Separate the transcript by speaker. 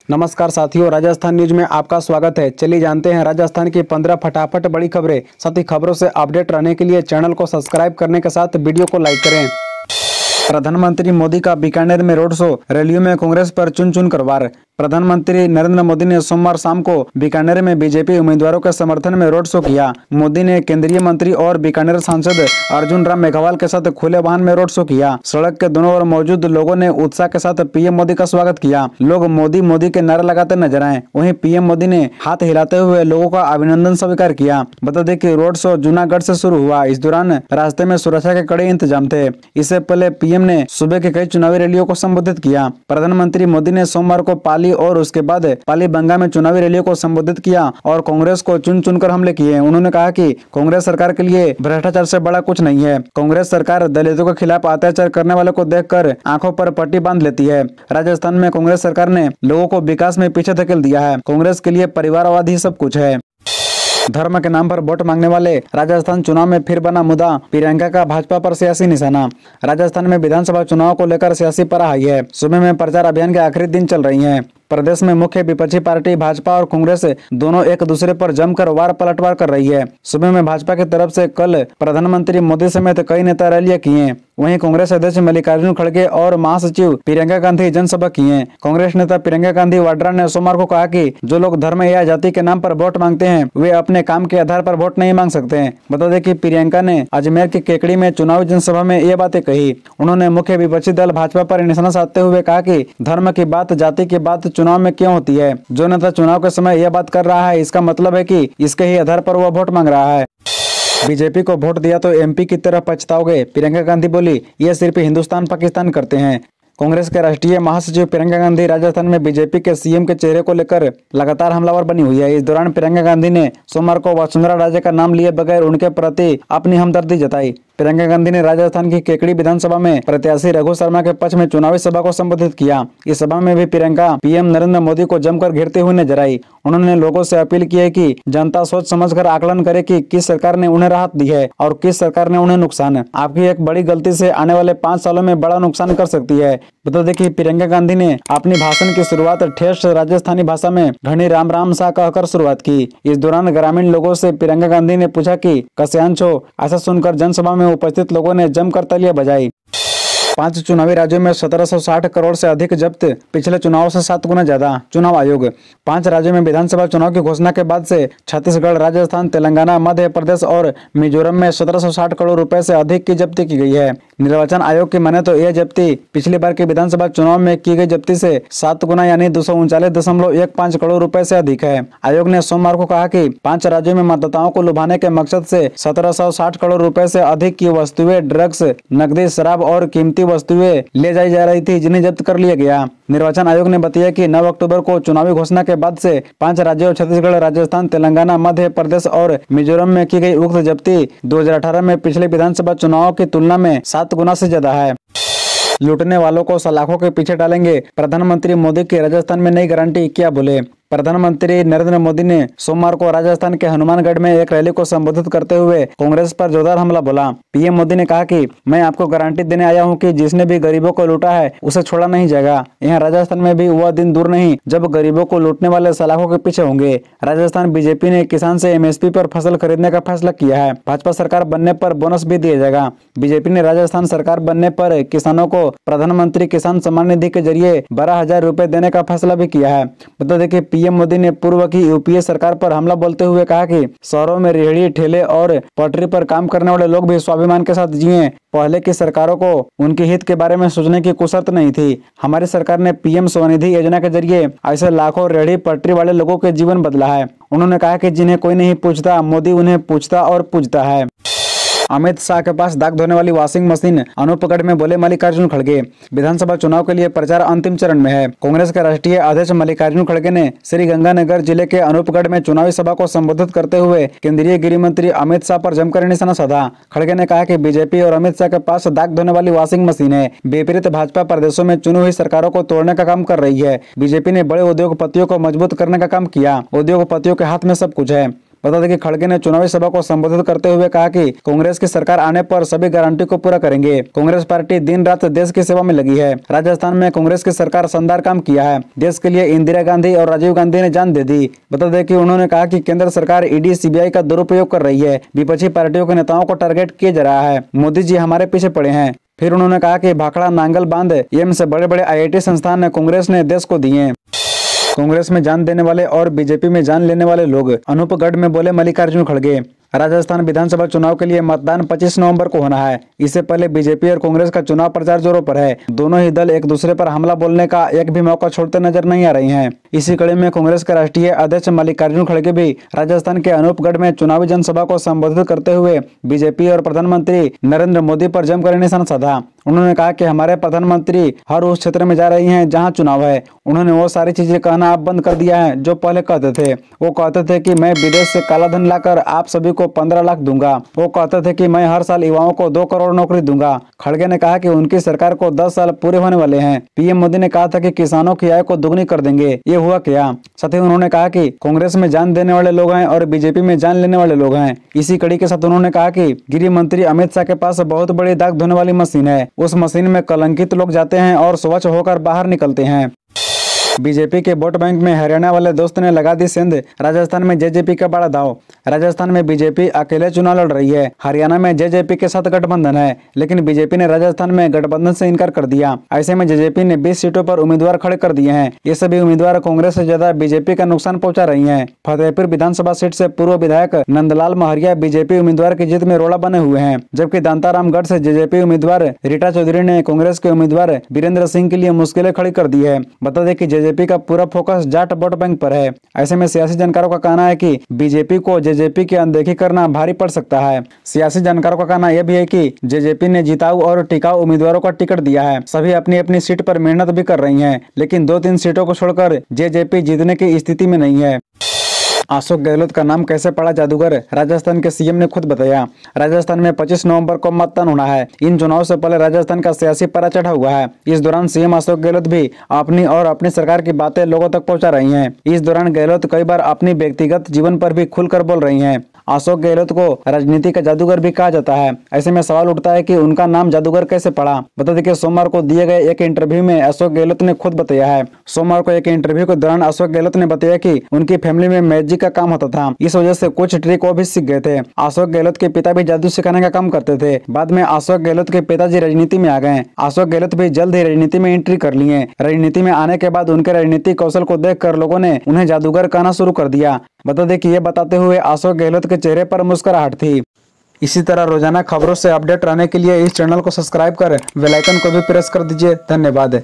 Speaker 1: नमस्कार साथियों, राजस्थान न्यूज में आपका स्वागत है। चलिए जानते हैं राजस्थान की 15 फटाफट बड़ी खबरें। साथ ही खबरों से अपडेट रहने के लिए चैनल को सब्सक्राइब करने के साथ वीडियो को लाइक करें। प्रधानमंत्री मोदी का बीकानेर में रोड शो, रैलियों में कांग्रेस पर चुन चुन कर वार। प्रधानमंत्री नरेंद्र मोदी ने सोमवार शाम को बीकानेर में बीजेपी उम्मीदवारों के समर्थन में रोड शो किया। मोदी ने केंद्रीय मंत्री और बीकानेर सांसद अर्जुन राम मेघवाल के साथ खुले वाहन में रोड शो किया। सड़क के दोनों ओर मौजूद लोगों ने उत्साह के साथ पीएम मोदी का स्वागत किया। लोग मोदी मोदी के नारे लगाते नजर आए। वहीं पीएम मोदी ने हाथ हिलाते हुए लोगों का अभिनंदन स्वीकार किया। बता दें कि रोड शो जूनागढ़ से शुरू हुआ। इस दौरान रास्ते में सुरक्षा के कड़े इंतजाम थे। इससे पहले पीएम ने सुबह के कई चुनावी रैलियों को संबोधित किया। प्रधानमंत्री मोदी ने सोमवार को पाली और उसके बाद पाली बंगा में चुनावी रैलियों को संबोधित किया और कांग्रेस को चुन चुनकर हमले किए। उन्होंने कहा कि कांग्रेस सरकार के लिए भ्रष्टाचार से बड़ा कुछ नहीं है। कांग्रेस सरकार दलितों के खिलाफ अत्याचार करने वालों को देखकर आंखों पर पट्टी बांध लेती है। राजस्थान में कांग्रेस सरकार ने लोगों को विकास में पीछे धकेल दिया है। कांग्रेस के लिए परिवारवाद ही सब कुछ है। धर्म के नाम पर वोट मांगने वाले राजस्थान चुनाव में फिर बना मुद्दा, प्रियंका का भाजपा पर सियासी निशाना। राजस्थान में विधानसभा चुनाव को लेकर सियासी पराहाई है। सुबह में प्रचार अभियान के आखिरी दिन चल रही हैं। प्रदेश में मुख्य विपक्षी पार्टी भाजपा और कांग्रेस दोनों एक दूसरे पर जमकर वार पलटवार कर रही है। सुबह में भाजपा की तरफ से कल प्रधानमंत्री मोदी समेत कई नेता रैलियां किए। वहीं कांग्रेस अध्यक्ष मल्लिकार्जुन खड़गे और महासचिव प्रियंका गांधी जनसभा किए। कांग्रेस नेता प्रियंका गांधी वाड्रा ने सोमवार को कहा कि जो लोग धर्म या जाति के नाम पर वोट मांगते हैं वे अपने काम के आधार पर वोट नहीं मांग सकते। बता दें कि प्रियंका ने अजमेर की केकड़ी में चुनावी जनसभा में ये बातें कही। उन्होंने मुख्य विपक्षी दल भाजपा पर निशाना साधते हुए कहा कि धर्म की बात, जाति की बात चुनाव में क्यों होती है। जो नेता चुनाव के समय यह बात कर रहा है इसका मतलब है कि इसके ही आधार पर वह वोट मांग रहा है। बीजेपी को वोट दिया तो एमपी की तरह पछताओगे, प्रियंका गांधी बोली। ये सिर्फ हिंदुस्तान पाकिस्तान करते हैं। कांग्रेस के राष्ट्रीय महासचिव प्रियंका गांधी राजस्थान में बीजेपी के सीएम के चेहरे को लेकर लगातार हमलावर बनी हुई है। इस दौरान प्रियंका गांधी ने सोमवार को वसुंधरा राजे का नाम लिए बगैर उनके प्रति अपनी हमदर्दी जताई। प्रियंका गांधी ने राजस्थान की केकड़ी विधानसभा में प्रत्याशी रघु शर्मा के पक्ष में चुनावी सभा को संबोधित किया। इस सभा में भी प्रियंका पीएम नरेंद्र मोदी को जमकर घेरते हुए नजर आई। उन्होंने लोगों से अपील की है कि जनता सोच समझकर आकलन करे कि किस सरकार ने उन्हें राहत दी है और किस सरकार ने उन्हें नुकसान। आपकी एक बड़ी गलती से आने वाले 5 सालों में बड़ा नुकसान कर सकती है। बता दें कि प्रियंका गांधी ने अपनी भाषण की शुरुआत ठेठ राजस्थानी भाषा में घनी राम राम सा कहकर शुरुआत की। इस दौरान ग्रामीण लोगों से प्रियंका गांधी ने पूछा कि कस्यांश हो। ऐसा सुनकर जनसभा में उपस्थित लोगों ने जमकर तालियां बजाई। 5 चुनावी राज्यों में 1760 करोड़ से अधिक जब्त, पिछले चुनाव से 7 गुना ज्यादा। चुनाव आयोग 5 राज्यों में विधानसभा चुनाव की घोषणा के बाद से छत्तीसगढ़, राजस्थान, तेलंगाना, मध्य प्रदेश और मिजोरम में 1760 करोड़ रुपए से अधिक की जब्ती की गई है। निर्वाचन आयोग की माने तो यह जब्ती पिछली बार के विधानसभा चुनाव में की गई जब्ती से 7 गुना यानी 239.15 करोड़ रुपए से अधिक है। आयोग ने सोमवार को कहा कि 5 राज्यों में मतदाताओं को लुभाने के मकसद से 1760 करोड़ रुपए से अधिक की वस्तुएं, ड्रग्स, नकदी, शराब और कीमती वस्तुएं ले जाई जा रही थी, जिन्हें जब्त कर लिया गया। निर्वाचन आयोग ने बताया कि 9 अक्टूबर को चुनावी घोषणा के बाद से 5 राज्यों छत्तीसगढ़, राजस्थान, तेलंगाना, मध्य प्रदेश और मिजोरम में की गई उक्त जब्ती 2018 में पिछले विधानसभा चुनाव की तुलना में 7 गुना से ज्यादा है। लूटने वालों को सलाखों के पीछे डालेंगे, प्रधानमंत्री मोदी की राजस्थान में नई गारंटी, क्या बोले। प्रधानमंत्री नरेंद्र मोदी ने सोमवार को राजस्थान के हनुमानगढ़ में एक रैली को संबोधित करते हुए कांग्रेस पर जोरदार हमला बोला। पीएम मोदी ने कहा कि मैं आपको गारंटी देने आया हूं कि जिसने भी गरीबों को लूटा है उसे छोड़ा नहीं जाएगा। यहाँ राजस्थान में भी वह दिन दूर नहीं जब गरीबों को लूटने वाले सलाखों के पीछे होंगे। राजस्थान बीजेपी ने किसान से एमएसपी पर फसल खरीदने का फैसला किया है। भाजपा सरकार बनने पर बोनस भी दिया जाएगा। बीजेपी ने राजस्थान सरकार बनने पर किसानों को प्रधानमंत्री किसान सम्मान निधि के जरिए 12,000 रुपए देने का फैसला भी किया है। बता दें कि पीएम मोदी ने पूर्व की यूपीए सरकार पर हमला बोलते हुए कहा कि शहरों में रेहड़ी, ठेले और पटरी पर काम करने वाले लोग भी स्वाभिमान के साथ जिए। पहले की सरकारों को उनके हित के बारे में सोचने की कुसर्त नहीं थी। हमारी सरकार ने पीएम स्वनिधि योजना के जरिए ऐसे लाखों रेहड़ी पटरी वाले लोगों के जीवन बदला है। उन्होंने कहा कि जिन्हें कोई नहीं पूछता, मोदी उन्हें पूछता और पूजता है। अमित शाह के पास दाग धोने वाली वॉशिंग मशीन, अनूपगढ़ में बोले मल्लिकार्जुन खड़गे। विधानसभा चुनाव के लिए प्रचार अंतिम चरण में है। कांग्रेस के राष्ट्रीय अध्यक्ष मल्लिकार्जुन खड़गे ने श्री गंगानगर जिले के अनूपगढ़ में चुनावी सभा को संबोधित करते हुए केंद्रीय गृह मंत्री अमित शाह पर जमकर निशाना साधा। खड़गे ने कहा कि बीजेपी और अमित शाह के पास दाग धोने वाली वॉशिंग मशीन है। विपरीत भाजपा प्रदेशों में चुनी हुई सरकारों को तोड़ने का काम कर रही है। बीजेपी ने बड़े उद्योगपतियों को मजबूत करने का काम किया। उद्योगपतियों के हाथ में सब कुछ है। बता दें कि खड़गे ने चुनावी सभा को संबोधित करते हुए कहा कि कांग्रेस की सरकार आने पर सभी गारंटी को पूरा करेंगे। कांग्रेस पार्टी दिन रात देश की सेवा में लगी है। राजस्थान में कांग्रेस की सरकार शानदार काम किया है। देश के लिए इंदिरा गांधी और राजीव गांधी ने जान दे दी। बता दें कि उन्होंने कहा कि केंद्र सरकार ईडी सीबीआई का दुरुपयोग कर रही है। विपक्षी पार्टियों के नेताओं को टारगेट किया जा रहा है। मोदी जी हमारे पीछे पड़े हैं। फिर उन्होंने कहा कि भाखड़ा, नांगल बांध एम्स से बड़े बड़े IIT संस्थान कांग्रेस ने देश को दिए। कांग्रेस में जान देने वाले और बीजेपी में जान लेने वाले लोग, अनूपगढ़ में बोले मल्लिकार्जुन खड़गे। राजस्थान विधानसभा चुनाव के लिए मतदान 25 नवंबर को होना है। इससे पहले बीजेपी और कांग्रेस का चुनाव प्रचार जोरों पर है। दोनों ही दल एक दूसरे पर हमला बोलने का एक भी मौका छोड़ते नजर नहीं आ रही हैं। इसी कड़ी में कांग्रेस के राष्ट्रीय अध्यक्ष मल्लिकार्जुन खड़गे भी राजस्थान के अनूपगढ़ में चुनावी जनसभा को संबोधित करते हुए बीजेपी और प्रधानमंत्री नरेंद्र मोदी पर जमकर निशाना साधा। उन्होंने कहा कि हमारे प्रधानमंत्री हर उस क्षेत्र में जा रही हैं जहां चुनाव है। उन्होंने वो सारी चीजें कहना अब बंद कर दिया है जो पहले कहते थे। वो कहते थे कि मैं विदेश से काला धन लाकर आप सभी को 15 लाख दूंगा। वो कहते थे कि मैं हर साल युवाओं को 2 करोड़ नौकरी दूंगा। खड़गे ने कहा कि उनकी सरकार को 10 साल पूरे होने वाले हैं। पीएम मोदी ने कहा था कि किसानों की आय को दुगनी कर देंगे। ये हुआ क्या? साथ ही उन्होंने कहा कि कांग्रेस में जान देने वाले लोग हैं और बीजेपी में जान लेने वाले लोग हैं। इसी कड़ी के साथ उन्होंने कहा कि गृह मंत्री अमित शाह के पास बहुत बड़ी दाग धोने वाली मशीन है। उस मशीन में कलंकित लोग जाते हैं और स्वच्छ होकर बाहर निकलते हैं। बीजेपी के वोट बैंक में हरियाणा वाले दोस्त ने लगा दी सेंध। राजस्थान में जेजेपी का बड़ा दांव। राजस्थान में बीजेपी अकेले चुनाव लड़ रही है। हरियाणा में जेजेपी के साथ गठबंधन है, लेकिन बीजेपी ने राजस्थान में गठबंधन से इनकार कर दिया। ऐसे में जेजेपी ने 20 सीटों पर उम्मीदवार खड़े कर दिए हैं। ये सभी उम्मीदवार कांग्रेस से ज्यादा बीजेपी का नुकसान पहुंचा रही है। फतेहपुर विधानसभा सीट से पूर्व विधायक नंदलाल महरिया बीजेपी उम्मीदवार की जीत में रोड़ा बने हुए हैं, जबकि दांतारामगढ़ से जेजेपी उम्मीदवार रीटा चौधरी ने कांग्रेस के उम्मीदवार वीरेंद्र सिंह के लिए मुश्किलें खड़ी कर दी है। बता दें कि जेजेपी का पूरा फोकस जाट वोट बैंक पर है। ऐसे में सियासी जानकारों का कहना है कि बीजेपी को जेजेपी की अनदेखी करना भारी पड़ सकता है। सियासी जानकारों का कहना यह भी है कि जेजेपी ने जिताऊ और टिकाऊ उम्मीदवारों को टिकट दिया है। सभी अपनी अपनी सीट पर मेहनत भी कर रही हैं, लेकिन 2-3 सीटों को छोड़कर जेजेपी जीतने की स्थिति में नहीं है। अशोक गहलोत का नाम कैसे पड़ा जादूगर? राजस्थान के सीएम ने खुद बताया। राजस्थान में 25 नवंबर को मतदान होना है। इन चुनाव से पहले राजस्थान का सियासी पारा चढ़ा हुआ है। इस दौरान सीएम अशोक गहलोत भी अपनी और अपनी सरकार की बातें लोगों तक पहुंचा रही हैं। इस दौरान गहलोत कई बार अपनी व्यक्तिगत जीवन पर भी खुलकर बोल रही हैं। अशोक गहलोत को राजनीति का जादूगर भी कहा जाता है। ऐसे में सवाल उठता है कि उनका नाम जादूगर कैसे पड़ा। बता दें कि सोमवार को दिए गए एक इंटरव्यू में अशोक गहलोत ने खुद बताया है। सोमवार को एक इंटरव्यू के दौरान अशोक गहलोत ने बताया कि उनकी फैमिली में मैजिक का काम होता था। इस वजह से कुछ ट्रिक वो भी सीख गए थे। अशोक गहलोत के पिता भी जादू सिखाने का काम करते थे। बाद में अशोक गहलोत के पिताजी राजनीति में आ गए। अशोक गहलोत भी जल्द ही राजनीति में एंट्री कर लिए। राजनीति में आने के बाद उनके राजनीतिक कौशल को देखकर लोगों ने उन्हें जादूगर कहना शुरू कर दिया। बता दें कि ये बताते हुए अशोक गहलोत के चेहरे पर मुस्कुराहट थी। इसी तरह रोजाना खबरों से अपडेट रहने के लिए इस चैनल को सब्सक्राइब कर बेल आइकन को भी प्रेस कर दीजिए। धन्यवाद।